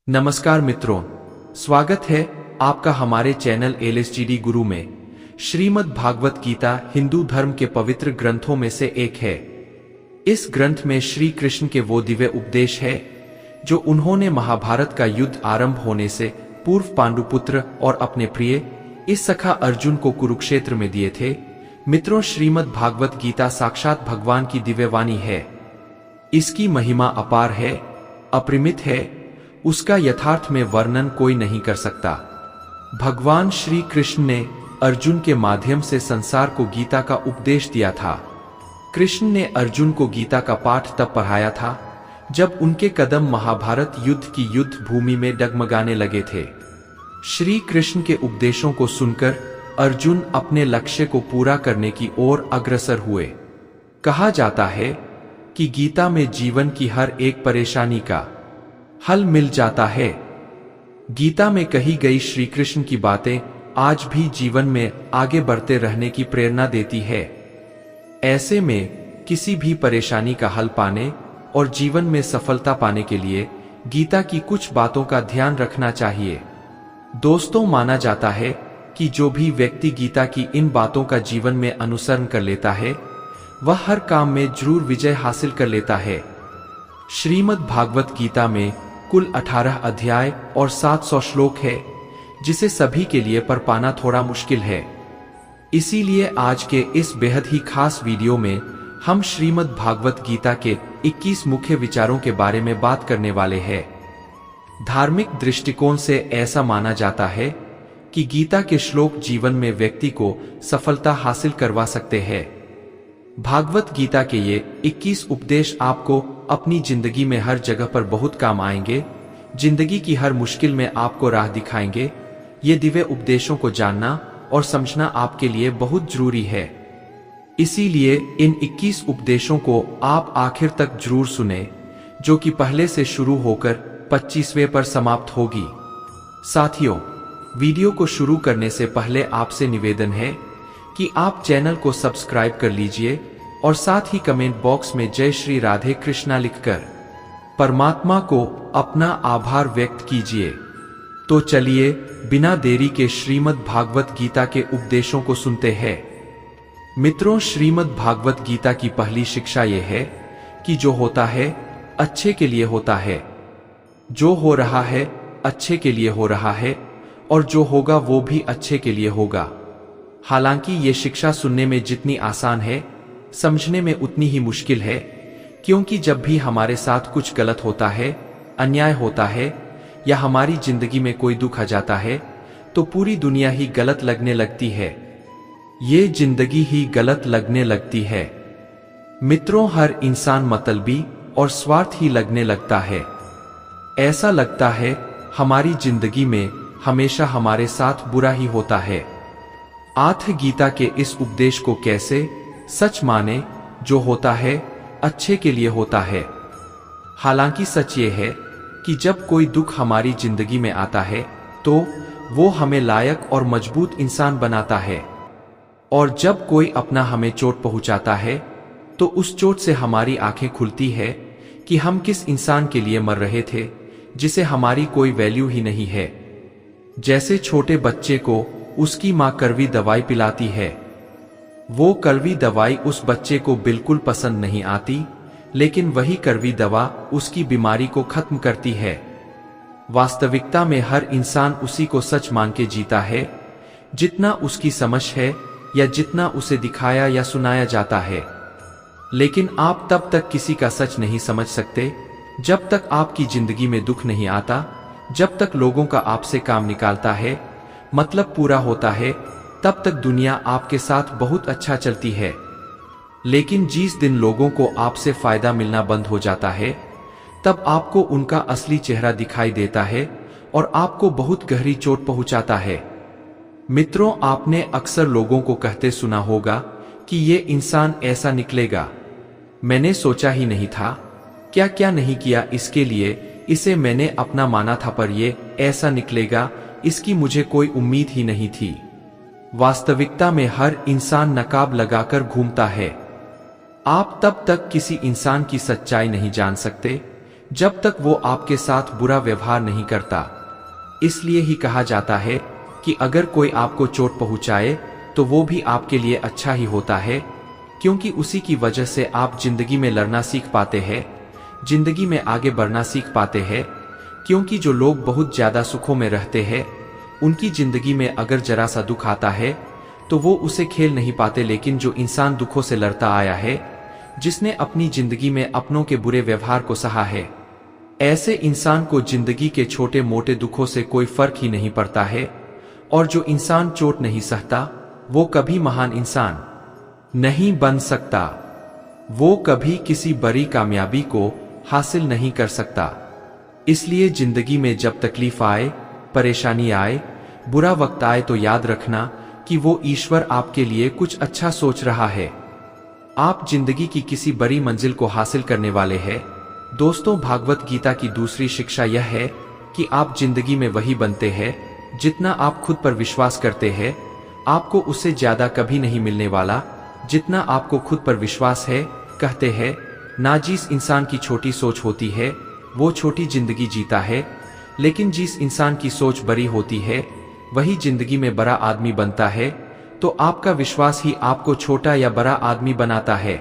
नमस्कार मित्रों, स्वागत है आपका हमारे चैनल LSGD गुरु में। श्रीमद् भागवत गीता हिंदू धर्म के पवित्र ग्रंथों में से एक है। इस ग्रंथ में श्री कृष्ण के वो दिव्य उपदेश है जो उन्होंने महाभारत का युद्ध आरंभ होने से पूर्व पांडुपुत्र और अपने प्रिय इस सखा अर्जुन को कुरुक्षेत्र में दिए थे। मित्रों, श्रीमद् भागवत गीता साक्षात भगवान की दिव्यवाणी है। इसकी महिमा अपार है, अपरिमित है, उसका यथार्थ में वर्णन कोई नहीं कर सकता। भगवान श्री कृष्ण ने अर्जुन के माध्यम से संसार को गीता का उपदेश दिया था। कृष्ण ने अर्जुन को गीता का पाठ तब पढ़ाया था जब उनके कदम महाभारत युद्ध की युद्ध भूमि में डगमगाने लगे थे। श्री कृष्ण के उपदेशों को सुनकर अर्जुन अपने लक्ष्य को पूरा करने की ओर अग्रसर हुए। कहा जाता है कि गीता में जीवन की हर एक परेशानी का हल मिल जाता है। गीता में कही गई श्री कृष्ण की बातें आज भी जीवन में आगे बढ़ते रहने की प्रेरणा देती है। ऐसे में किसी भी परेशानी का हल पाने और जीवन में सफलता पाने के लिए गीता की कुछ बातों का ध्यान रखना चाहिए। दोस्तों, माना जाता है कि जो भी व्यक्ति गीता की इन बातों का जीवन में अनुसरण कर लेता है वह हर काम में जरूर विजय हासिल कर लेता है। श्रीमद् भागवत गीता में कुल 18 अध्याय और 700 श्लोक है, जिसे सभी के लिए पढ़ पाना थोड़ा मुश्किल है। इसीलिए आज के इस बेहद ही खास वीडियो में हम श्रीमद् भागवत गीता के 21 मुख्य विचारों के बारे में बात करने वाले हैं। धार्मिक दृष्टिकोण से ऐसा माना जाता है कि गीता के श्लोक जीवन में व्यक्ति को सफलता हासिल करवा सकते हैं। भागवत गीता के ये 21 उपदेश आपको अपनी जिंदगी में हर जगह पर बहुत काम आएंगे। जिंदगी की हर मुश्किल में आपको राह दिखाएंगे। ये दिव्य उपदेशों को जानना और समझना आपके लिए बहुत जरूरी है। इसीलिए इन 21 उपदेशों को आप आखिर तक जरूर सुने, जो कि पहले से शुरू होकर 25वें पर समाप्त होगी। साथियों, वीडियो को शुरू करने से पहले आपसे निवेदन है कि आप चैनल को सब्सक्राइब कर लीजिए और साथ ही कमेंट बॉक्स में जय श्री राधे कृष्णा लिखकर परमात्मा को अपना आभार व्यक्त कीजिए। तो चलिए बिना देरी के श्रीमद् भागवत गीता के उपदेशों को सुनते हैं। मित्रों, श्रीमद् भागवत गीता की पहली शिक्षा यह है कि जो होता है अच्छे के लिए होता है, जो हो रहा है अच्छे के लिए हो रहा है और जो होगा वो भी अच्छे के लिए होगा। हालांकि ये शिक्षा सुनने में जितनी आसान है, समझने में उतनी ही मुश्किल है, क्योंकि जब भी हमारे साथ कुछ गलत होता है, अन्याय होता है या हमारी जिंदगी में कोई दुख आ जाता है तो पूरी दुनिया ही गलत लगने लगती है। ये जिंदगी ही गलत लगने लगती है। मित्रों, हर इंसान मतलबी और स्वार्थ ही लगने लगता है। ऐसा लगता है हमारी जिंदगी में हमेशा हमारे साथ बुरा ही होता है। आथ गीता के इस उपदेश को कैसे सच माने, जो होता है अच्छे के लिए होता है। हालांकि सच ये है कि जब कोई दुख हमारी जिंदगी में आता है तो वो हमें लायक और मजबूत इंसान बनाता है, और जब कोई अपना हमें चोट पहुंचाता है तो उस चोट से हमारी आंखें खुलती है कि हम किस इंसान के लिए मर रहे थे जिसे हमारी कोई वैल्यू ही नहीं है। जैसे छोटे बच्चे को उसकी माँ कड़वी दवाई पिलाती है, वो कड़वी दवाई उस बच्चे को बिल्कुल पसंद नहीं आती, लेकिन वही कड़वी दवा उसकी बीमारी को खत्म करती है। वास्तविकता में हर इंसान उसी को सच मान के जीता है जितना उसकी समझ है या जितना उसे दिखाया या सुनाया जाता है। लेकिन आप तब तक किसी का सच नहीं समझ सकते जब तक आपकी जिंदगी में दुख नहीं आता, जब तक लोगों का आपसे काम निकालता है, मतलब पूरा होता है, तब तक दुनिया आपके साथ बहुत अच्छा चलती है। लेकिन जिस दिन लोगों को आपसे फायदा मिलना बंद हो जाता है, तब आपको उनका असली चेहरा दिखाई देता है और आपको बहुत गहरी चोट पहुंचाता है। मित्रों, आपने अक्सर लोगों को कहते सुना होगा कि ये इंसान ऐसा निकलेगा, मैंने सोचा ही नहीं था, क्या क्या नहीं किया इसके लिए, इसे मैंने अपना माना था पर ये ऐसा निकलेगा, इसकी मुझे कोई उम्मीद ही नहीं थी। वास्तविकता में हर इंसान नकाब लगाकर घूमता है। आप तब तक किसी इंसान की सच्चाई नहीं जान सकते जब तक वो आपके साथ बुरा व्यवहार नहीं करता। इसलिए ही कहा जाता है कि अगर कोई आपको चोट पहुंचाए तो वो भी आपके लिए अच्छा ही होता है, क्योंकि उसी की वजह से आप जिंदगी में लड़ना सीख पाते हैं, जिंदगी में आगे बढ़ना सीख पाते हैं। क्योंकि जो लोग बहुत ज्यादा सुखों में रहते हैं, उनकी जिंदगी में अगर जरा सा दुख आता है तो वो उसे खेल नहीं पाते, लेकिन जो इंसान दुखों से लड़ता आया है, जिसने अपनी जिंदगी में अपनों के बुरे व्यवहार को सहा है, ऐसे इंसान को जिंदगी के छोटे मोटे दुखों से कोई फर्क ही नहीं पड़ता है। और जो इंसान चोट नहीं सहता, वो कभी महान इंसान नहीं बन सकता, वो कभी किसी बड़ी कामयाबी को हासिल नहीं कर सकता। इसलिए जिंदगी में जब तकलीफ आए, परेशानी आए, बुरा वक्त आए तो याद रखना कि वो ईश्वर आपके लिए कुछ अच्छा सोच रहा है। आप जिंदगी की किसी बड़ी मंजिल को हासिल करने वाले हैं। दोस्तों, भागवत गीता की दूसरी शिक्षा यह है कि आप जिंदगी में वही बनते हैं जितना आप खुद पर विश्वास करते हैं। आपको उससे ज्यादा कभी नहीं मिलने वाला जितना आपको खुद पर विश्वास है। कहते हैं ना, जिस इंसान की छोटी सोच होती है वो छोटी जिंदगी जीता है, लेकिन जिस इंसान की सोच बड़ी होती है वही जिंदगी में बड़ा आदमी बनता है। तो आपका विश्वास ही आपको छोटा या बड़ा आदमी बनाता है,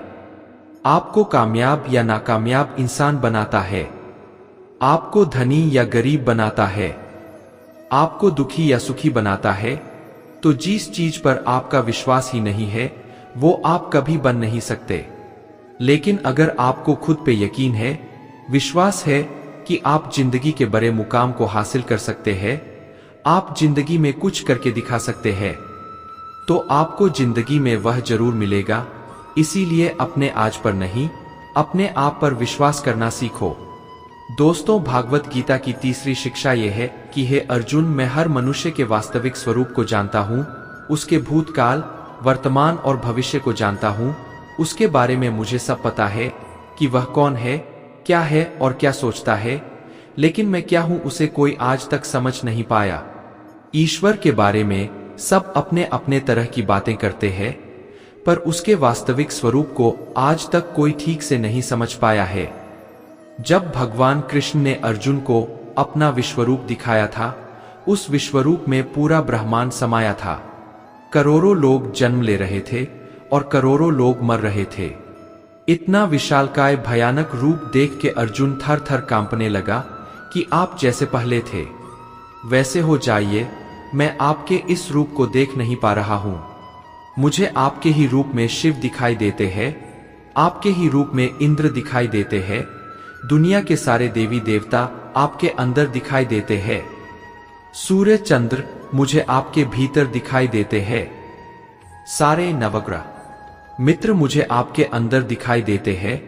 आपको कामयाब या नाकामयाब इंसान बनाता है, आपको धनी या गरीब बनाता है, आपको दुखी या सुखी बनाता है। तो जिस चीज पर आपका विश्वास ही नहीं है वो आप कभी बन नहीं सकते। लेकिन अगर आपको खुद पे यकीन है, विश्वास है कि आप जिंदगी के बड़े मुकाम को हासिल कर सकते हैं, आप जिंदगी में कुछ करके दिखा सकते हैं, तो आपको जिंदगी में वह जरूर मिलेगा। इसीलिए अपने आज पर नहीं, अपने आप पर विश्वास करना सीखो। दोस्तों, भागवत गीता की तीसरी शिक्षा यह है कि हे अर्जुन, मैं हर मनुष्य के वास्तविक स्वरूप को जानता हूँ, उसके भूतकाल, वर्तमान और भविष्य को जानता हूँ। उसके बारे में मुझे सब पता है कि वह कौन है, क्या है और क्या सोचता है, लेकिन मैं क्या हूँ उसे कोई आज तक समझ नहीं पाया। ईश्वर के बारे में सब अपने अपने तरह की बातें करते हैं, पर उसके वास्तविक स्वरूप को आज तक कोई ठीक से नहीं समझ पाया है। जब भगवान कृष्ण ने अर्जुन को अपना विश्वरूप दिखाया था, उस विश्वरूप में पूरा ब्रह्मांड समाया था। करोड़ों लोग जन्म ले रहे थे और करोड़ों लोग मर रहे थे। इतना विशालकाय भयानक रूप देख के अर्जुन थर थर कांपने लगा कि आप जैसे पहले थे वैसे हो जाइए, मैं आपके इस रूप को देख नहीं पा रहा हूं। मुझे आपके ही रूप में शिव दिखाई देते हैं, आपके ही रूप में इंद्र दिखाई देते हैं, दुनिया के सारे देवी देवता आपके अंदर दिखाई देते हैं, सूर्य चंद्र मुझे आपके भीतर दिखाई देते हैं, सारे नवग्रह मित्र मुझे आपके अंदर दिखाई देते हैं।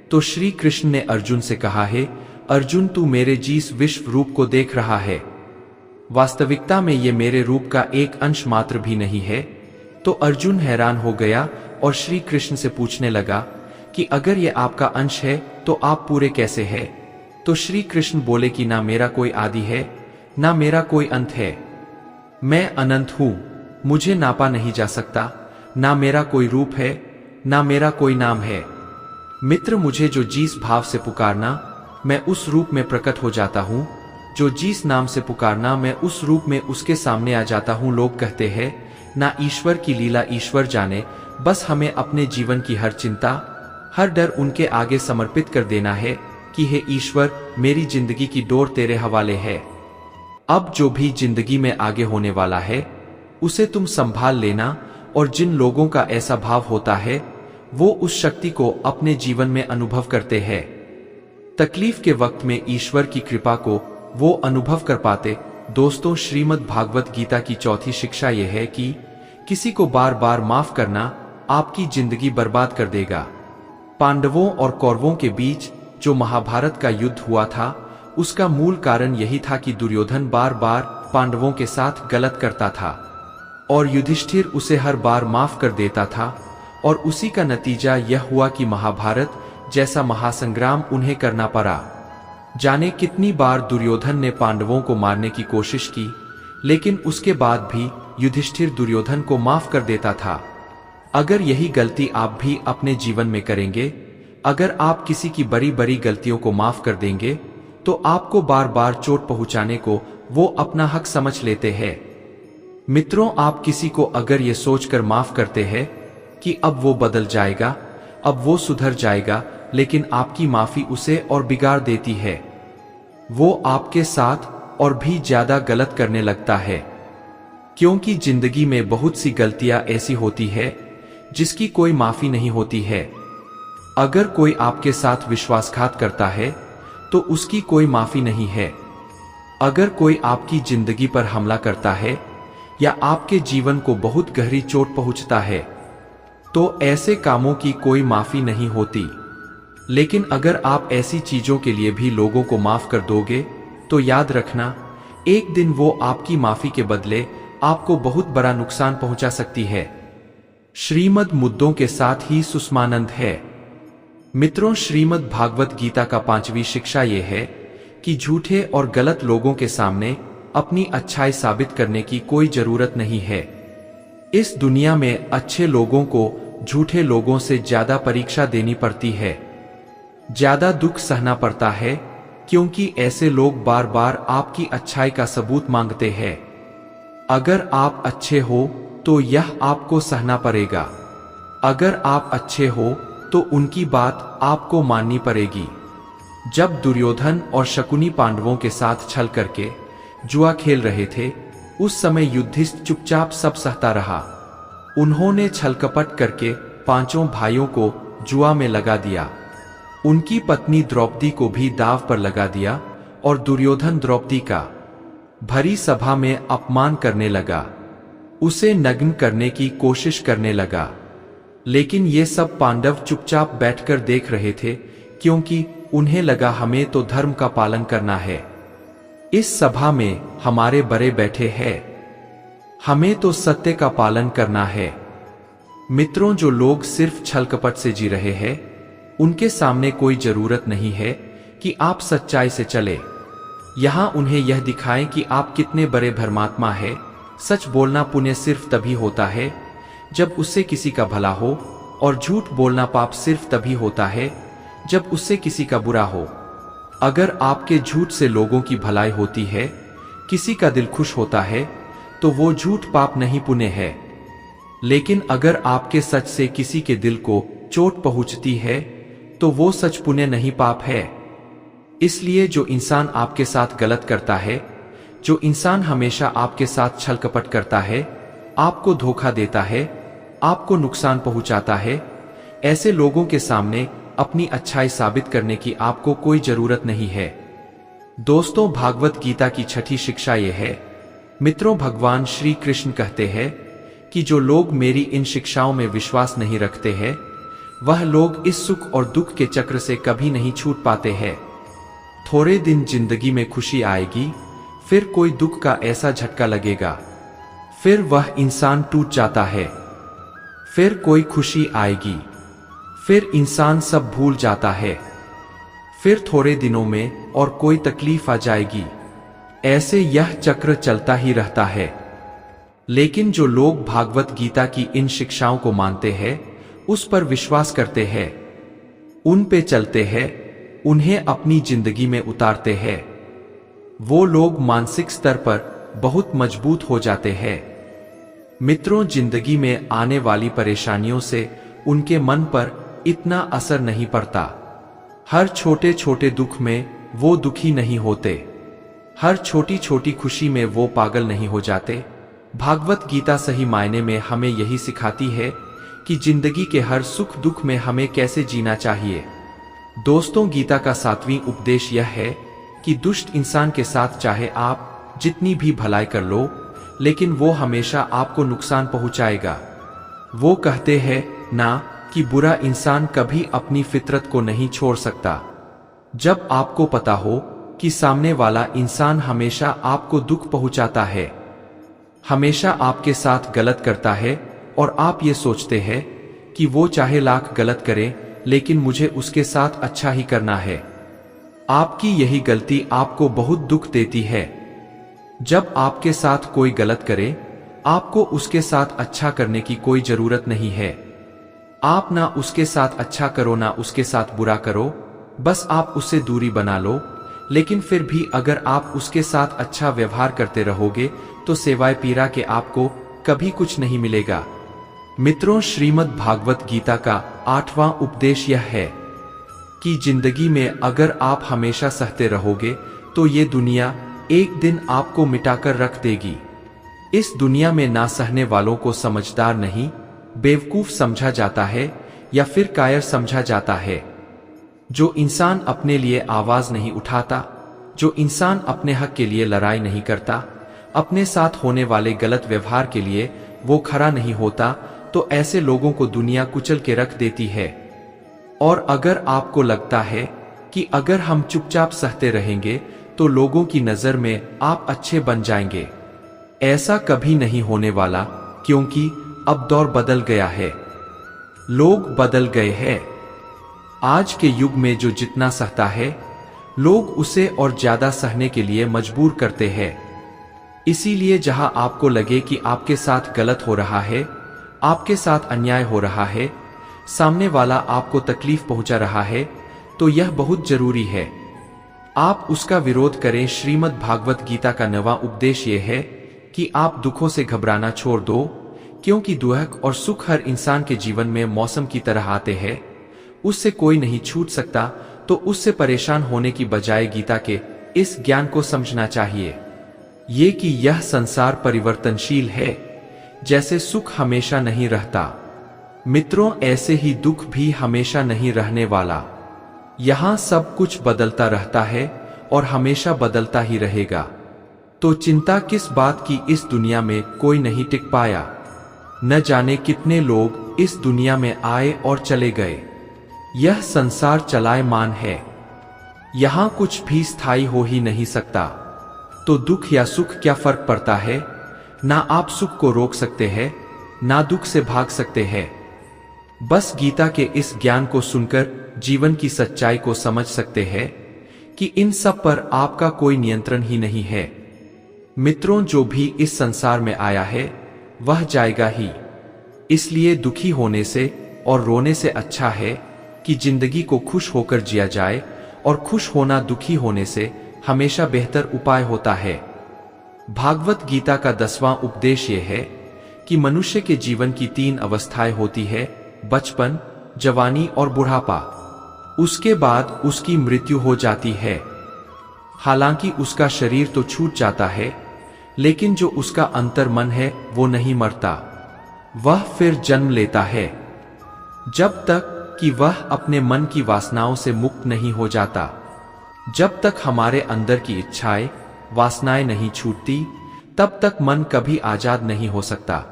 तो श्री कृष्ण ने अर्जुन से कहा है, अर्जुन तू मेरे जिस विश्व रूप को देख रहा है, वास्तविकता में ये मेरे रूप का एक अंश मात्र भी नहीं है। तो अर्जुन हैरान हो गया और श्री कृष्ण से पूछने लगा कि अगर ये आपका अंश है तो आप पूरे कैसे हैं? तो श्री कृष्ण बोले कि ना मेरा कोई आदि है, ना मेरा कोई अंत है, मैं अनंत हूं, मुझे नापा नहीं जा सकता, ना मेरा कोई रूप है, ना मेरा कोई नाम है। मित्र मुझे जो जिस भाव से पुकारना, मैं उस रूप में प्रकट हो जाता हूँ, जो जिस नाम से पुकारना, मैं उस रूप में उसके सामने आ जाता हूँ। लोग कहते हैं ना ईश्वर की लीला ईश्वर जाने, बस हमें अपने जीवन की हर चिंता, हर डर उनके आगे समर्पित कर देना है कि हे ईश्वर, मेरी जिंदगी की डोर तेरे हवाले है। अब जो भी जिंदगी में आगे होने वाला है उसे तुम संभाल लेना। और जिन लोगों का ऐसा भाव होता है वो उस शक्ति को अपने जीवन में अनुभव करते हैं। तकलीफ के वक्त में ईश्वर की कृपा को वो अनुभव कर पाते। दोस्तों, श्रीमद् भागवत गीता की चौथी शिक्षा यह है कि किसी को बार बार माफ करना आपकी जिंदगी बर्बाद कर देगा। पांडवों और कौरवों के बीच जो महाभारत का युद्ध हुआ था, उसका मूल कारण यही था कि दुर्योधन बार बार पांडवों के साथ गलत करता था और युधिष्ठिर उसे हर बार माफ कर देता था। और उसी का नतीजा यह हुआ कि महाभारत जैसा महासंग्राम उन्हें करना पड़ा। जाने कितनी बार दुर्योधन ने पांडवों को मारने की कोशिश की, लेकिन उसके बाद भी युधिष्ठिर दुर्योधन को माफ कर देता था। अगर यही गलती आप भी अपने जीवन में करेंगे अगर आप किसी की बड़ी बड़ी गलतियों को माफ कर देंगे तो आपको बार बार चोट पहुंचाने को वो अपना हक समझ लेते हैं। मित्रों, आप किसी को अगर ये सोचकर माफ करते हैं कि अब वो बदल जाएगा, अब वो सुधर जाएगा, लेकिन आपकी माफी उसे और बिगाड़ देती है। वो आपके साथ और भी ज्यादा गलत करने लगता है, क्योंकि जिंदगी में बहुत सी गलतियां ऐसी होती है जिसकी कोई माफी नहीं होती है। अगर कोई आपके साथ विश्वासघात करता है तो उसकी कोई माफी नहीं है। अगर कोई आपकी जिंदगी पर हमला करता है या आपके जीवन को बहुत गहरी चोट पहुंचता है तो ऐसे कामों की कोई माफी नहीं होती। लेकिन अगर आप ऐसी चीजों के लिए भी लोगों को माफ कर दोगे तो याद रखना, एक दिन वो आपकी माफी के बदले आपको बहुत बड़ा नुकसान पहुंचा सकती है। श्रीमद् मुद्दों के साथ ही सुषमानंद है। मित्रों, श्रीमद् भागवत गीता का 5वीं शिक्षा ये है कि झूठे और गलत लोगों के सामने अपनी अच्छाई साबित करने की कोई जरूरत नहीं है। इस दुनिया में अच्छे लोगों को झूठे लोगों से ज्यादा परीक्षा देनी पड़ती है, ज्यादा दुख सहना पड़ता है, क्योंकि ऐसे लोग बार बार आपकी अच्छाई का सबूत मांगते हैं। अगर आप अच्छे हो तो यह आपको सहना पड़ेगा, अगर आप अच्छे हो तो उनकी बात आपको माननी पड़ेगी। जब दुर्योधन और शकुनी पांडवों के साथ छल करके जुआ खेल रहे थे, उस समय युधिष्ठिर चुपचाप सब सहता रहा। उन्होंने छलकपट करके पांचों भाइयों को जुआ में लगा दिया। उनकी पत्नी द्रौपदी को भी दांव पर लगा दिया और दुर्योधन द्रौपदी का भरी सभा में अपमान करने लगा, उसे नग्न करने की कोशिश करने लगा। लेकिन ये सब पांडव चुपचाप बैठकर देख रहे थे, क्योंकि उन्हें लगा हमें तो धर्म का पालन करना है। इस सभा में हमारे बड़े बैठे हैं, हमें तो सत्य का पालन करना है। मित्रों, जो लोग सिर्फ छलकपट से जी रहे हैं, उनके सामने कोई जरूरत नहीं है कि आप सच्चाई से चले। यहां उन्हें यह दिखाएं कि आप कितने बड़े धर्मात्मा हैं। सच बोलना पुण्य सिर्फ तभी होता है जब उससे किसी का भला हो, और झूठ बोलना पाप सिर्फ तभी होता है जब उससे किसी का बुरा हो। अगर आपके झूठ से लोगों की भलाई होती है, किसी का दिल खुश होता है, तो वो झूठ पाप नहीं पुण्य है। लेकिन अगर आपके सच से किसी के दिल को चोट पहुंचती है तो वो सच पुण्य नहीं पाप है। इसलिए जो इंसान आपके साथ गलत करता है, जो इंसान हमेशा आपके साथ छलकपट करता है, आपको धोखा देता है, आपको नुकसान पहुंचाता है, ऐसे लोगों के सामने अपनी अच्छाई साबित करने की आपको कोई जरूरत नहीं है। दोस्तों, भागवत गीता की 6ठी शिक्षा यह है। मित्रों, भगवान श्री कृष्ण कहते हैं कि जो लोग मेरी इन शिक्षाओं में विश्वास नहीं रखते हैं, वह लोग इस सुख और दुख के चक्र से कभी नहीं छूट पाते हैं। थोड़े दिन जिंदगी में खुशी आएगी, फिर कोई दुख का ऐसा झटका लगेगा, फिर वह इंसान टूट जाता है। फिर कोई खुशी आएगी, फिर इंसान सब भूल जाता है। फिर थोड़े दिनों में और कोई तकलीफ आ जाएगी। ऐसे यह चक्र चलता ही रहता है। लेकिन जो लोग भागवत गीता की इन शिक्षाओं को मानते हैं, उस पर विश्वास करते हैं, उन पे चलते हैं, उन्हें अपनी जिंदगी में उतारते हैं, वो लोग मानसिक स्तर पर बहुत मजबूत हो जाते हैं। मित्रों, जिंदगी में आने वाली परेशानियों से उनके मन पर इतना असर नहीं पड़ता। हर छोटे छोटे दुख में वो दुखी नहीं होते, हर छोटी छोटी खुशी में वो पागल नहीं हो जाते। भागवत गीता सही मायने में हमें यही सिखाती है कि जिंदगी के हर सुख दुख में हमें कैसे जीना चाहिए। दोस्तों, गीता का 7वां उपदेश यह है कि दुष्ट इंसान के साथ चाहे आप जितनी भी भलाई कर लो, लेकिन वो हमेशा आपको नुकसान पहुंचाएगा। वो कहते हैं ना कि बुरा इंसान कभी अपनी फितरत को नहीं छोड़ सकता। जब आपको पता हो कि सामने वाला इंसान हमेशा आपको दुख पहुंचाता है, हमेशा आपके साथ गलत करता है, और आप ये सोचते हैं कि वो चाहे लाख गलत करे, लेकिन मुझे उसके साथ अच्छा ही करना है, आपकी यही गलती आपको बहुत दुख देती है। जब आपके साथ कोई गलत करे, आपको उसके साथ अच्छा करने की कोई जरूरत नहीं है। आप ना उसके साथ अच्छा करो ना उसके साथ बुरा करो, बस आप उससे दूरी बना लो। लेकिन फिर भी अगर आप उसके साथ अच्छा व्यवहार करते रहोगे तो सिवाय पीड़ा के आपको कभी कुछ नहीं मिलेगा। मित्रों, श्रीमद् भागवत गीता का 8वां उपदेश यह है कि जिंदगी में अगर आप हमेशा सहते रहोगे तो ये दुनिया एक दिन आपको मिटाकर रख देगी। इस दुनिया में ना सहने वालों को समझदार नहीं, बेवकूफ समझा जाता है या फिर कायर समझा जाता है। जो इंसान अपने लिए आवाज नहीं उठाता, जो इंसान अपने हक के लिए लड़ाई नहीं करता, अपने साथ होने वाले गलत व्यवहार के लिए वो खड़ा नहीं होता, तो ऐसे लोगों को दुनिया कुचल के रख देती है। और अगर आपको लगता है कि अगर हम चुपचाप सहते रहेंगे तो लोगों की नजर में आप अच्छे बन जाएंगे, ऐसा कभी नहीं होने वाला, क्योंकि अब दौर बदल गया है, लोग बदल गए हैं। आज के युग में जो जितना सहता है, लोग उसे और ज्यादा सहने के लिए मजबूर करते हैं। इसीलिए जहां आपको लगे कि आपके साथ गलत हो रहा है, आपके साथ अन्याय हो रहा है, सामने वाला आपको तकलीफ पहुंचा रहा है, तो यह बहुत जरूरी है आप उसका विरोध करें। श्रीमद् भागवत गीता का 9वां उपदेश यह है कि आप दुखों से घबराना छोड़ दो, क्योंकि दुख और सुख हर इंसान के जीवन में मौसम की तरह आते हैं, उससे कोई नहीं छूट सकता। तो उससे परेशान होने की बजाय गीता के इस ज्ञान को समझना चाहिए, ये कि यह संसार परिवर्तनशील है। जैसे सुख हमेशा नहीं रहता, मित्रों, ऐसे ही दुख भी हमेशा नहीं रहने वाला। यहां सब कुछ बदलता रहता है और हमेशा बदलता ही रहेगा। तो चिंता किस बात की, इस दुनिया में कोई नहीं टिक पाया। न जाने कितने लोग इस दुनिया में आए और चले गए। यह संसार चलायमान है, यहां कुछ भी स्थायी हो ही नहीं सकता। तो दुख या सुख क्या फर्क पड़ता है? ना आप सुख को रोक सकते हैं, ना दुख से भाग सकते हैं। बस गीता के इस ज्ञान को सुनकर जीवन की सच्चाई को समझ सकते हैं कि इन सब पर आपका कोई नियंत्रण ही नहीं है। मित्रों, जो भी इस संसार में आया है वह जाएगा ही। इसलिए दुखी होने से और रोने से अच्छा है कि जिंदगी को खुश होकर जिया जाए, और खुश होना दुखी होने से हमेशा बेहतर उपाय होता है। भागवत गीता का 10वां उपदेश यह है कि मनुष्य के जीवन की 3 अवस्थाएं होती है, बचपन, जवानी और बुढ़ापा। उसके बाद उसकी मृत्यु हो जाती है। हालांकि उसका शरीर तो छूट जाता है, लेकिन जो उसका अंतर मन है वो नहीं मरता, वह फिर जन्म लेता है, जब तक कि वह अपने मन की वासनाओं से मुक्त नहीं हो जाता। जब तक हमारे अंदर की इच्छाएं, वासनाएं नहीं छूटती, तब तक मन कभी आजाद नहीं हो सकता।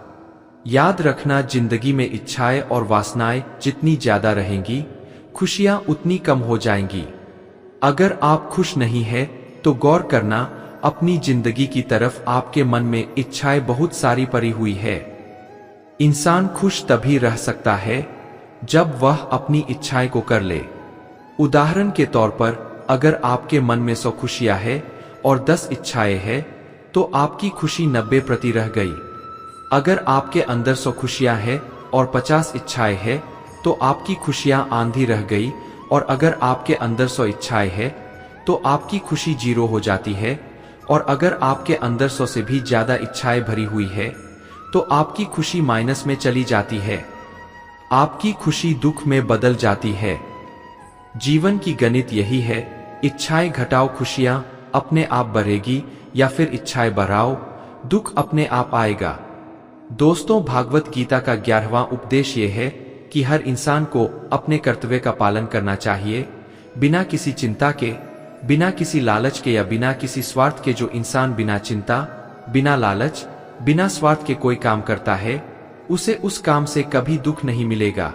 याद रखना, जिंदगी में इच्छाएं और वासनाएं जितनी ज्यादा रहेंगी, खुशियां उतनी कम हो जाएंगी। अगर आप खुश नहीं हैं, तो गौर करना, अपनी जिंदगी की तरफ आपके मन में इच्छाएं बहुत सारी पड़ी हुई है। इंसान खुश तभी रह सकता है जब वह अपनी इच्छाएं को कर ले। उदाहरण के तौर पर, अगर आपके मन में 100 खुशियां हैं और 10 इच्छाएं हैं, तो आपकी खुशी 90% रह गई। अगर आपके अंदर 100 खुशियां हैं और 50 इच्छाएं हैं, तो आपकी खुशियां आंधी रह गई। और अगर आपके अंदर 100 इच्छाएं हैं, तो आपकी खुशी 0 हो जाती है। और अगर आपके अंदर 100 से भी ज्यादा इच्छाएं भरी हुई है, तो आपकी खुशी माइनस में चली जाती है। आपकी खुशी दुख में बदल जाती है। जीवन की गणित यही है, इच्छाएं घटाओ, खुशियां अपने आप बढ़ेगी, या फिर इच्छाएं बढ़ाओ, दुख अपने आप आएगा। दोस्तों, भागवत गीता का 11वां उपदेश यह है कि हर इंसान को अपने कर्तव्य का पालन करना चाहिए, बिना किसी चिंता के, बिना किसी लालच के या बिना किसी स्वार्थ के। जो इंसान बिना चिंता, बिना लालच, बिना स्वार्थ के कोई काम करता है, उसे उस काम से कभी दुख नहीं मिलेगा।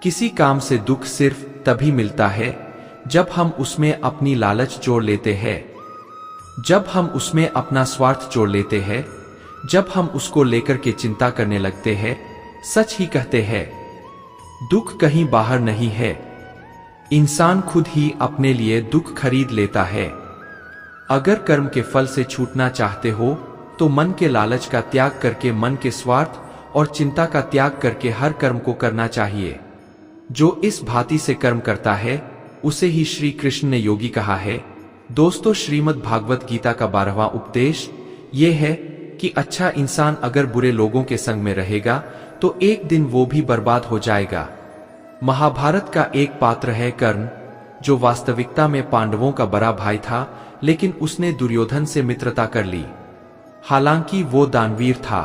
किसी काम से दुख सिर्फ तभी मिलता है जब हम उसमें अपनी लालच जोड़ लेते हैं, जब हम उसमें अपना स्वार्थ जोड़ लेते हैं, जब हम उसको लेकर के चिंता करने लगते हैं। सच ही कहते हैं, दुख कहीं बाहर नहीं है, इंसान खुद ही अपने लिए दुख खरीद लेता है। अगर कर्म के फल से छूटना चाहते हो, तो मन के लालच का त्याग करके मन के स्वार्थ और चिंता का त्याग करके हर कर्म को करना चाहिए। जो इस भांति से कर्म करता है उसे ही श्री कृष्ण ने योगी कहा है। दोस्तों, श्रीमद् भागवत गीता का 12वां उपदेश ये है कि अच्छा इंसान अगर बुरे लोगों के संग में रहेगा तो एक दिन वो भी बर्बाद हो जाएगा। महाभारत का एक पात्र है कर्ण, जो वास्तविकता में पांडवों का बड़ा भाई था, लेकिन उसने दुर्योधन से मित्रता कर ली। हालांकि वो दानवीर था,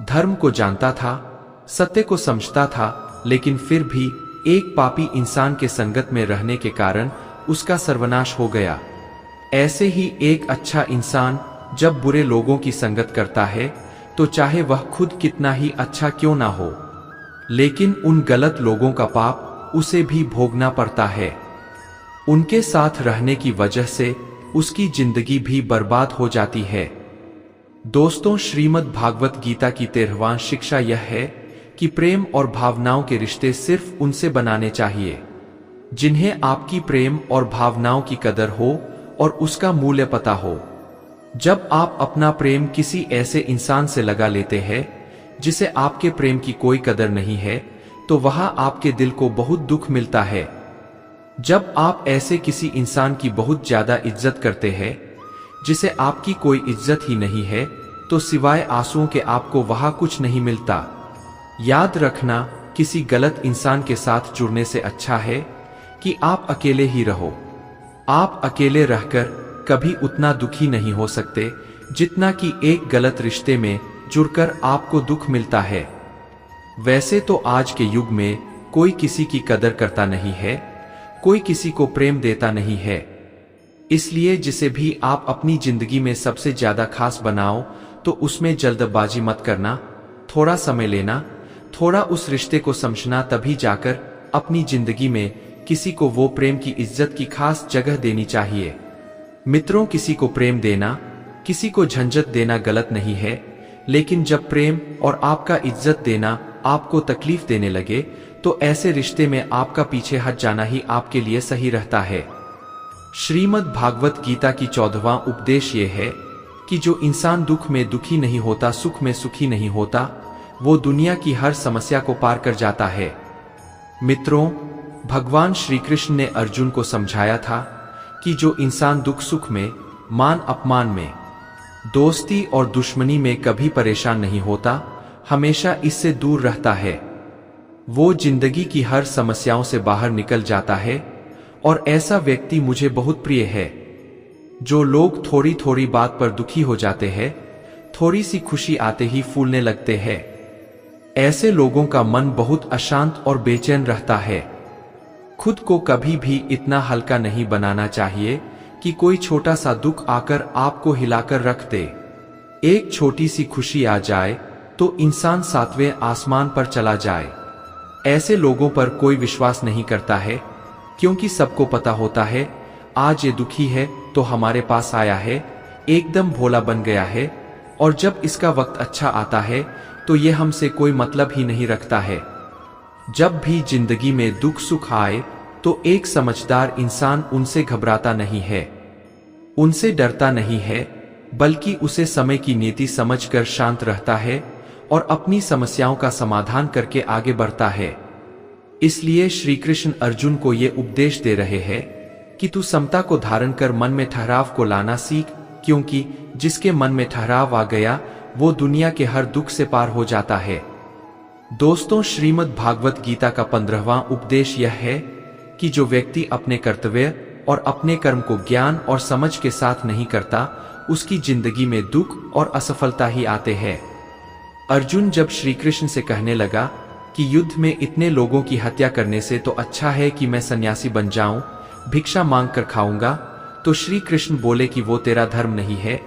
धर्म को जानता था, सत्य को समझता था, लेकिन फिर भी एक पापी इंसान के संगत में रहने के कारण उसका सर्वनाश हो गया। ऐसे ही एक अच्छा इंसान जब बुरे लोगों की संगत करता है तो चाहे वह खुद कितना ही अच्छा क्यों ना हो, लेकिन उन गलत लोगों का पाप उसे भी भोगना पड़ता है। उनके साथ रहने की वजह से उसकी जिंदगी भी बर्बाद हो जाती है। दोस्तों, श्रीमद् भागवत गीता की 13वां शिक्षा यह है कि प्रेम और भावनाओं के रिश्ते सिर्फ उनसे बनाने चाहिए जिन्हें आपकी प्रेम और भावनाओं की कदर हो और उसका मूल्य पता हो। जब आप अपना प्रेम किसी ऐसे इंसान से लगा लेते हैं जिसे आपके प्रेम की कोई कदर नहीं है, तो वहां आपके दिल को बहुत दुख मिलता है। जब आप ऐसे किसी इंसान की बहुत ज्यादा इज्जत करते हैं जिसे आपकी कोई इज्जत ही नहीं है, तो सिवाय आंसुओं के आपको वहां कुछ नहीं मिलता। याद रखना, किसी गलत इंसान के साथ जुड़ने से अच्छा है कि आप अकेले ही रहो। आप अकेले रहकर कभी उतना दुखी नहीं हो सकते जितना कि एक गलत रिश्ते में जुड़कर आपको दुख मिलता है। वैसे तो आज के युग में कोई किसी की कदर करता नहीं है, कोई किसी को प्रेम देता नहीं है। इसलिए जिसे भी आप अपनी जिंदगी में सबसे ज्यादा खास बनाओ तो उसमें जल्दबाजी मत करना, थोड़ा समय लेना, थोड़ा उस रिश्ते को समझना, तभी जाकर अपनी जिंदगी में किसी को वो प्रेम की इज्जत की खास जगह देनी चाहिए। मित्रों, किसी को प्रेम देना, किसी को झंझट देना गलत नहीं है, लेकिन जब प्रेम और आपका इज्जत देना आपको तकलीफ देने लगे तो ऐसे रिश्ते में आपका पीछे हट जाना ही आपके लिए सही रहता है। श्रीमद् भागवत गीता की 14वां उपदेश ये है कि जो इंसान दुख में दुखी नहीं होता, सुख में सुखी नहीं होता, वो दुनिया की हर समस्या को पार कर जाता है। मित्रों, भगवान श्री कृष्ण ने अर्जुन को समझाया था कि जो इंसान दुख सुख में, मान अपमान में, दोस्ती और दुश्मनी में कभी परेशान नहीं होता, हमेशा इससे दूर रहता है, वो जिंदगी की हर समस्याओं से बाहर निकल जाता है। और ऐसा व्यक्ति मुझे बहुत प्रिय है। जो लोग थोड़ी थोड़ी बात पर दुखी हो जाते हैं, थोड़ी सी खुशी आते ही फूलने लगते हैं, ऐसे लोगों का मन बहुत अशांत और बेचैन रहता है। खुद को कभी भी इतना हल्का नहीं बनाना चाहिए कि कोई छोटा सा दुख आकर आपको हिलाकर रख दे। एक छोटी सी खुशी आ जाए तो इंसान 7वें आसमान पर चला जाए। ऐसे लोगों पर कोई विश्वास नहीं करता है, क्योंकि सबको पता होता है आज ये दुखी है तो हमारे पास आया है, एकदम भोला बन गया है, और जब इसका वक्त अच्छा आता है तो ये हमसे कोई मतलब ही नहीं रखता है। जब भी जिंदगी में दुख सुख आए तो एक समझदार इंसान उनसे घबराता नहीं है, उनसे डरता नहीं है, बल्कि उसे समय की नीति समझकर शांत रहता है और अपनी समस्याओं का समाधान करके आगे बढ़ता है। इसलिए श्री कृष्ण अर्जुन को ये उपदेश दे रहे हैं कि तू समता को धारण कर मन में ठहराव को लाना सीख, क्योंकि जिसके मन में ठहराव आ गया वो दुनिया के हर दुख से पार हो जाता है। दोस्तों, श्रीमद् भागवत गीता का 15वां उपदेश यह है कि जो व्यक्ति अपने कर्तव्य और अपने कर्म को ज्ञान और समझ के साथ नहीं करता, उसकी जिंदगी में दुख और असफलता ही आते हैं। अर्जुन जब श्री कृष्ण से कहने लगा कि युद्ध में इतने लोगों की हत्या करने से तो अच्छा है कि मैं सन्यासी बन जाऊं, भिक्षा मांग कर खाऊंगा, तो श्री कृष्ण बोले कि वो तेरा धर्म नहीं है,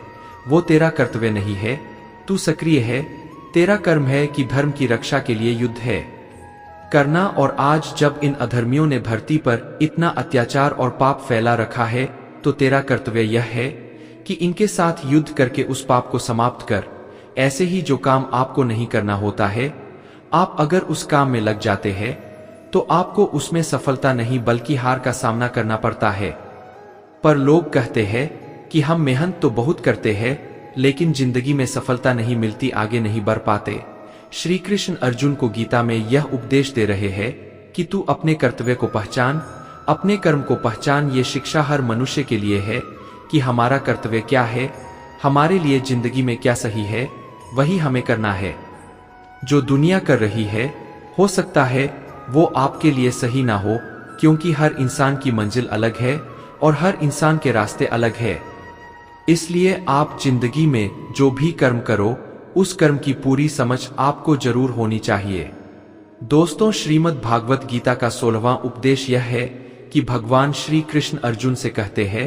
वो तेरा कर्तव्य नहीं है, तू सक्रिय है, तेरा कर्म है कि धर्म की रक्षा के लिए युद्ध है करना। और आज जब इन अधर्मियों ने धरती पर इतना अत्याचार और पाप फैला रखा है, तो तेरा कर्तव्य यह है कि इनके साथ युद्ध करके उस पाप को समाप्त कर। ऐसे ही जो काम आपको नहीं करना होता है, आप अगर उस काम में लग जाते हैं तो आपको उसमें सफलता नहीं बल्कि हार का सामना करना पड़ता है। पर लोग कहते हैं कि हम मेहनत तो बहुत करते हैं, लेकिन जिंदगी में सफलता नहीं मिलती, आगे नहीं बढ़ पाते। श्री कृष्ण अर्जुन को गीता में यह उपदेश दे रहे हैं कि तू अपने कर्तव्य को पहचान, अपने कर्म को पहचान। ये शिक्षा हर मनुष्य के लिए है कि हमारा कर्तव्य क्या है, हमारे लिए जिंदगी में क्या सही है, वही हमें करना है। जो दुनिया कर रही है, हो सकता है वो आपके लिए सही ना हो, क्योंकि हर इंसान की मंजिल अलग है और हर इंसान के रास्ते अलग है। इसलिए आप जिंदगी में जो भी कर्म करो, उस कर्म की पूरी समझ आपको जरूर होनी चाहिए। दोस्तों, श्रीमद् भागवत गीता का 16वां उपदेश यह है कि भगवान श्री कृष्ण अर्जुन से कहते हैं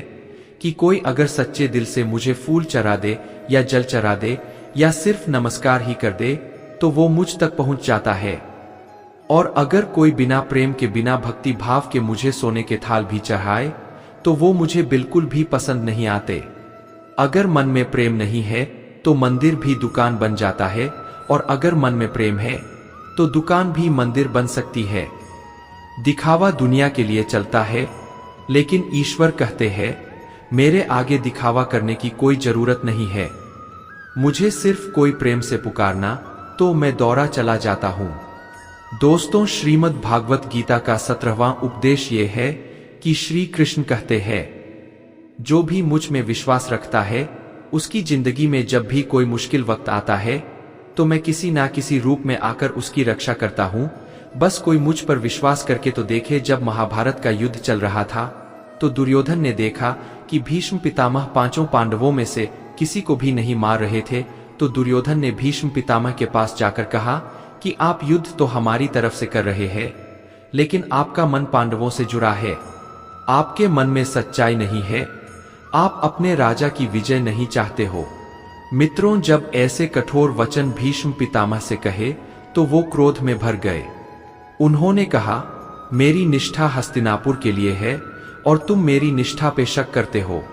कि कोई अगर सच्चे दिल से मुझे फूल चढ़ा दे या जल चढ़ा दे या सिर्फ नमस्कार ही कर दे तो वो मुझ तक पहुंच जाता है, और अगर कोई बिना प्रेम के, बिना भक्ति भाव के मुझे सोने के थाल भी चढ़ाए तो वो मुझे बिल्कुल भी पसंद नहीं आते। अगर मन में प्रेम नहीं है तो मंदिर भी दुकान बन जाता है, और अगर मन में प्रेम है तो दुकान भी मंदिर बन सकती है। दिखावा दुनिया के लिए चलता है, लेकिन ईश्वर कहते हैं मेरे आगे दिखावा करने की कोई जरूरत नहीं है। मुझे सिर्फ कोई प्रेम से पुकारना तो मैं दौड़ा चला जाता हूं। दोस्तों, श्रीमद् भागवत गीता का 17वां उपदेश ये है कि श्री कृष्ण कहते हैं जो भी मुझ में विश्वास रखता है उसकी जिंदगी में जब भी कोई मुश्किल वक्त आता है तो मैं किसी ना किसी रूप में आकर उसकी रक्षा करता हूं। बस कोई मुझ पर विश्वास करके तो देखे। जब महाभारत का युद्ध चल रहा था तो दुर्योधन ने देखा कि भीष्म पितामह 5 पांडवों में से किसी को भी नहीं मार रहे थे, तो दुर्योधन ने भीष्म पितामह के पास जाकर कहा कि आप युद्ध तो हमारी तरफ से कर रहे हैं, लेकिन आपका मन पांडवों से जुड़ा है, आपके मन में सच्चाई नहीं है, आप अपने राजा की विजय नहीं चाहते हो। मित्रों, जब ऐसे कठोर वचन भीष्म पितामह से कहे तो वो क्रोध में भर गए। उन्होंने कहा, मेरी निष्ठा हस्तिनापुर के लिए है और तुम मेरी निष्ठा पे शक करते हो।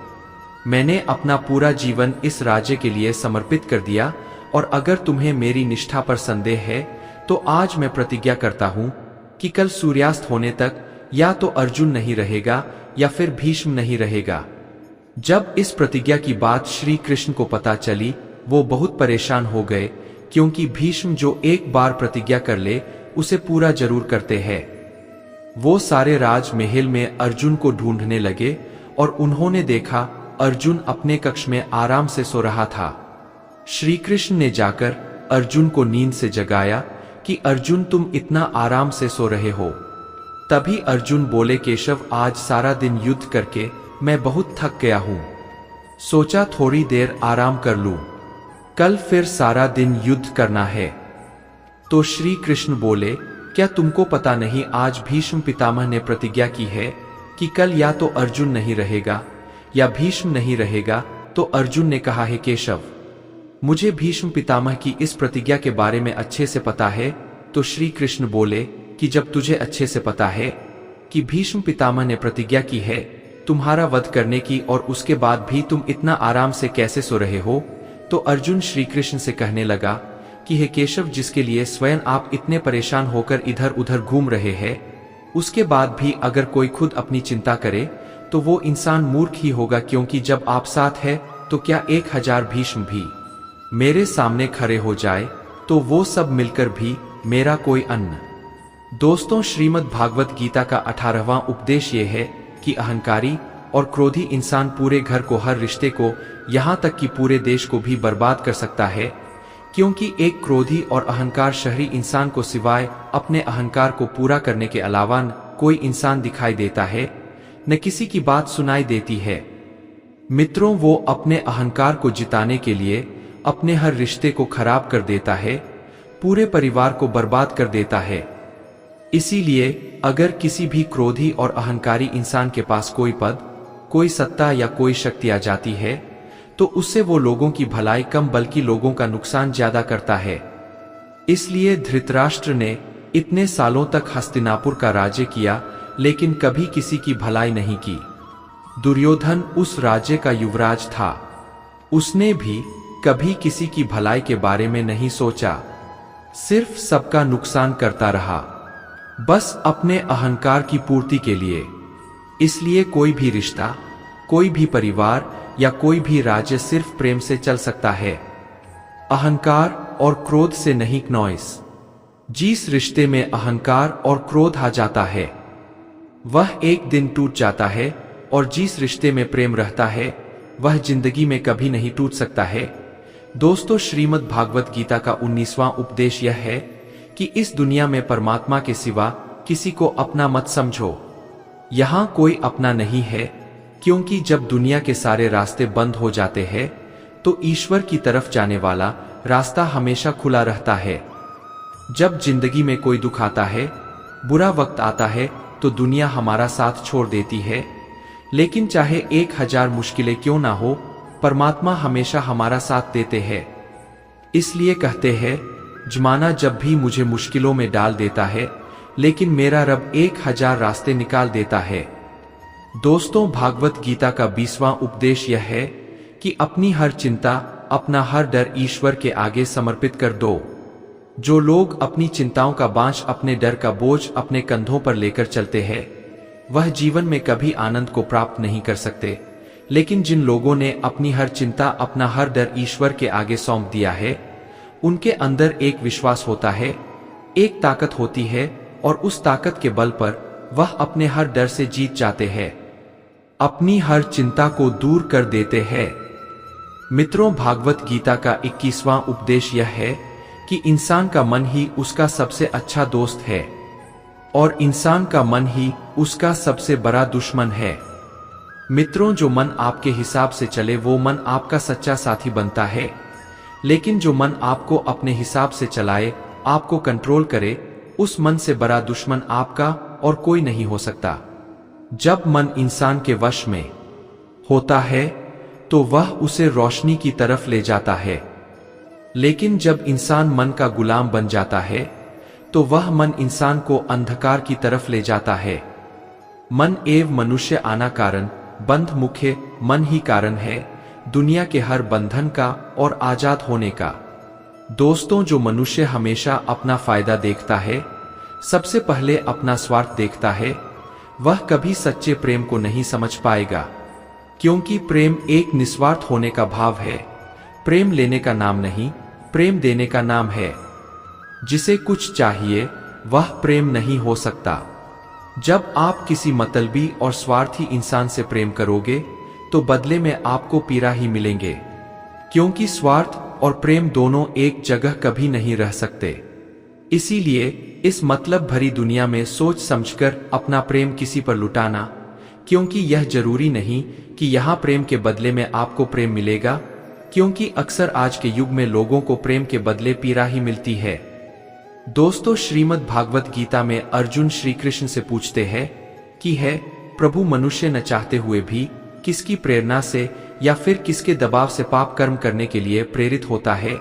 मैंने अपना पूरा जीवन इस राज्य के लिए समर्पित कर दिया, और अगर तुम्हें मेरी निष्ठा पर संदेह है तो आज मैं प्रतिज्ञा करता हूं कि कल सूर्यास्त होने तक या तो अर्जुन नहीं रहेगा या फिर भीष्म नहीं रहेगा। जब इस प्रतिज्ञा की बात श्री कृष्ण को पता चली, वो बहुत परेशान हो गए, क्योंकि भीष्म जो एक बार प्रतिज्ञा कर ले उसे पूरा जरूर करते हैं। वो सारे राजमहल में अर्जुन को ढूंढने लगे और उन्होंने देखा अर्जुन अपने कक्ष में आराम से सो रहा था। श्री कृष्ण ने जाकर अर्जुन को नींद से जगाया कि अर्जुन, तुम इतना आराम से सो रहे हो। तभी अर्जुन बोले, केशव, आज सारा दिन युद्ध करके मैं बहुत थक गया हूं, सोचा थोड़ी देर आराम कर लूं, कल फिर सारा दिन युद्ध करना है। तो श्री कृष्ण बोले, क्या तुमको पता नहीं आज भीष्म पितामह ने प्रतिज्ञा की है कि कल या तो अर्जुन नहीं रहेगा या भीष्म नहीं रहेगा। तो अर्जुन ने कहा, है केशव, मुझे भीष्म पितामह की इस प्रतिज्ञा के बारे में अच्छे से पता है। तो श्री कृष्ण बोले कि जब तुझे अच्छे से पता है कि भीष्म पितामह ने प्रतिज्ञा की है तुम्हारा वध करने की, और उसके बाद भी तुम इतना आराम से कैसे सो रहे हो? तो अर्जुन श्री कृष्ण से कहने लगा कि हे केशव, जिसके लिए स्वयं आप इतने परेशान होकर इधर उधर घूम रहे हैं, उसके बाद भी अगर कोई खुद अपनी चिंता करे तो वो इंसान मूर्ख ही होगा, क्योंकि जब आप साथ है तो क्या 1000 भीष्म भी मेरे सामने खड़े हो जाए तो वो सब मिलकर भी मेरा कोई अन्न। दोस्तों, श्रीमद् भागवत गीता का 18वां उपदेश ये है कि अहंकारी और क्रोधी इंसान पूरे घर को, हर रिश्ते को, यहाँ तक कि पूरे देश को भी बर्बाद कर सकता है, क्योंकि एक क्रोधी और अहंकार शहरी इंसान को सिवाय अपने अहंकार को पूरा करने के अलावा कोई इंसान दिखाई देता है, न किसी की बात सुनाई देती है। मित्रों, वो अपने अहंकार को जिताने के लिए अपने हर रिश्ते को खराब कर देता है, पूरे परिवार को बर्बाद कर देता है। इसीलिए अगर किसी भी क्रोधी और अहंकारी इंसान के पास कोई पद, कोई सत्ता या कोई शक्ति आ जाती है तो उससे वो लोगों की भलाई कम बल्कि लोगों का नुकसान ज्यादा करता है। इसलिए धृतराष्ट्र ने इतने सालों तक हस्तिनापुर का राज्य किया, लेकिन कभी किसी की भलाई नहीं की। दुर्योधन उस राज्य का युवराज था, उसने भी कभी किसी की भलाई के बारे में नहीं सोचा, सिर्फ सबका नुकसान करता रहा, बस अपने अहंकार की पूर्ति के लिए। इसलिए कोई भी रिश्ता, कोई भी परिवार या कोई भी राज्य सिर्फ प्रेम से चल सकता है। अहंकार और क्रोध से नहीं नॉइस। जिस रिश्ते में अहंकार और क्रोध आ जाता है वह एक दिन टूट जाता है, और जिस रिश्ते में प्रेम रहता है वह जिंदगी में कभी नहीं टूट सकता है। दोस्तों, श्रीमद् भागवत गीता का 19वां उपदेश यह है कि इस दुनिया में परमात्मा के सिवा किसी को अपना मत समझो। यहां कोई अपना नहीं है, क्योंकि जब दुनिया के सारे रास्ते बंद हो जाते हैं तो ईश्वर की तरफ जाने वाला रास्ता हमेशा खुला रहता है। जब जिंदगी में कोई दुख आता है, बुरा वक्त आता है, तो दुनिया हमारा साथ छोड़ देती है, लेकिन चाहे 1000 मुश्किलें क्यों ना हो, परमात्मा हमेशा हमारा साथ देते हैं। इसलिए कहते हैं, जमाना जब भी मुझे मुश्किलों में डाल देता है, लेकिन मेरा रब 1000 रास्ते निकाल देता है। दोस्तों, भागवत गीता का 20वां उपदेश यह है कि अपनी हर चिंता, अपना हर डर ईश्वर के आगे समर्पित कर दो। जो लोग अपनी चिंताओं का बांझ, अपने डर का बोझ अपने कंधों पर लेकर चलते हैं, वह जीवन में कभी आनंद को प्राप्त नहीं कर सकते। लेकिन जिन लोगों ने अपनी हर चिंता, अपना हर डर ईश्वर के आगे सौंप दिया है, उनके अंदर एक विश्वास होता है, एक ताकत होती है, और उस ताकत के बल पर वह अपने हर डर से जीत जाते हैं, अपनी हर चिंता को दूर कर देते हैं। मित्रों, भागवत गीता का 21वां उपदेश यह है कि इंसान का मन ही उसका सबसे अच्छा दोस्त है, और इंसान का मन ही उसका सबसे बड़ा दुश्मन है। मित्रों, जो मन आपके हिसाब से चले वो मन आपका सच्चा साथी बनता है, लेकिन जो मन आपको अपने हिसाब से चलाए, आपको कंट्रोल करे, उस मन से बड़ा दुश्मन आपका और कोई नहीं हो सकता। जब मन इंसान के वश में होता है तो वह उसे रोशनी की तरफ ले जाता है, लेकिन जब इंसान मन का गुलाम बन जाता है तो वह मन इंसान को अंधकार की तरफ ले जाता है। मन एव मनुष्य आना कारण, बंध मुख्य मन ही कारण है दुनिया के हर बंधन का और आजाद होने का। दोस्तों, जो मनुष्य हमेशा अपना फायदा देखता है, सबसे पहले अपना स्वार्थ देखता है, वह कभी सच्चे प्रेम को नहीं समझ पाएगा, क्योंकि प्रेम एक निस्वार्थ होने का भाव है। प्रेम लेने का नाम नहीं, प्रेम देने का नाम है। जिसे कुछ चाहिए वह प्रेम नहीं हो सकता। जब आप किसी मतलबी और स्वार्थी इंसान से प्रेम करोगे तो बदले में आपको पीड़ा ही मिलेंगे, क्योंकि स्वार्थ और प्रेम दोनों एक जगह कभी नहीं रह सकते। इसीलिए इस मतलब भरी दुनिया में सोच समझकर अपना प्रेम किसी पर लुटाना, क्योंकि यह जरूरी नहीं कि यहाँ प्रेम के बदले में आपको प्रेम मिलेगा, क्योंकि अक्सर आज के युग में लोगों को प्रेम के बदले पीड़ा ही मिलती है। दोस्तों, श्रीमद् भागवत गीता में अर्जुन श्री कृष्ण से पूछते हैं कि है प्रभु, मनुष्य न चाहते हुए भी किसकी प्रेरणा से या फिर किसके दबाव से पाप कर्म करने के लिए प्रेरित होता है?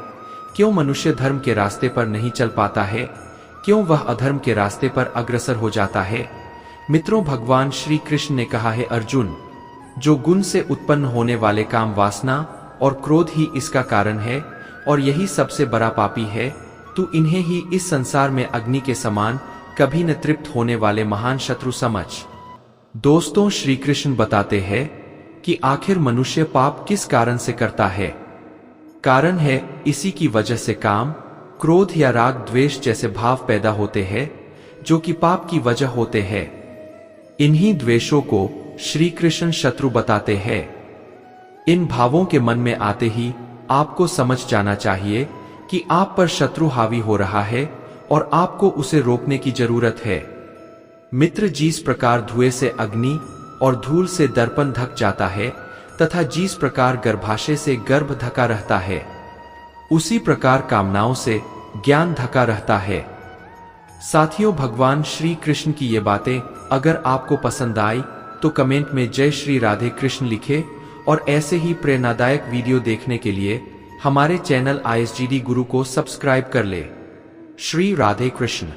क्यों मनुष्य धर्म के रास्ते पर नहीं चल पाता है? क्यों वह अधर्म के रास्ते पर अग्रसर हो जाता है? मित्रों, भगवान श्री कृष्ण ने कहा है, अर्जुन, जो गुण से उत्पन्न होने वाले काम, वासना और क्रोध ही इसका कारण है, और यही सबसे बड़ा पापी है। तू इन्हें ही इस संसार में अग्नि के समान कभी न तृप्त होने वाले महान शत्रु समझ। दोस्तों, श्री कृष्ण बताते हैं कि आखिर मनुष्य पाप किस कारण से करता है। कारण है इसी की वजह से काम, क्रोध या राग द्वेष जैसे भाव पैदा होते हैं, जो कि पाप की वजह होते हैं। इन्हीं द्वेषों को श्री कृष्ण शत्रु बताते हैं। इन भावों के मन में आते ही आपको समझ जाना चाहिए कि आप पर शत्रु हावी हो रहा है और आपको उसे रोकने की जरूरत है। मित्र, जिस प्रकार धुएं से अग्नि और धूल से दर्पण ढक जाता है तथा जिस प्रकार गर्भाशय से गर्भ ढका रहता है, उसी प्रकार कामनाओं से ज्ञान ढका रहता है। साथियों, भगवान श्री कृष्ण की ये बातें अगर आपको पसंद आई तो कमेंट में जय श्री राधे कृष्ण लिखे, और ऐसे ही प्रेरणादायक वीडियो देखने के लिए हमारे चैनल ISGD गुरु को सब्सक्राइब कर ले। श्री राधे कृष्ण।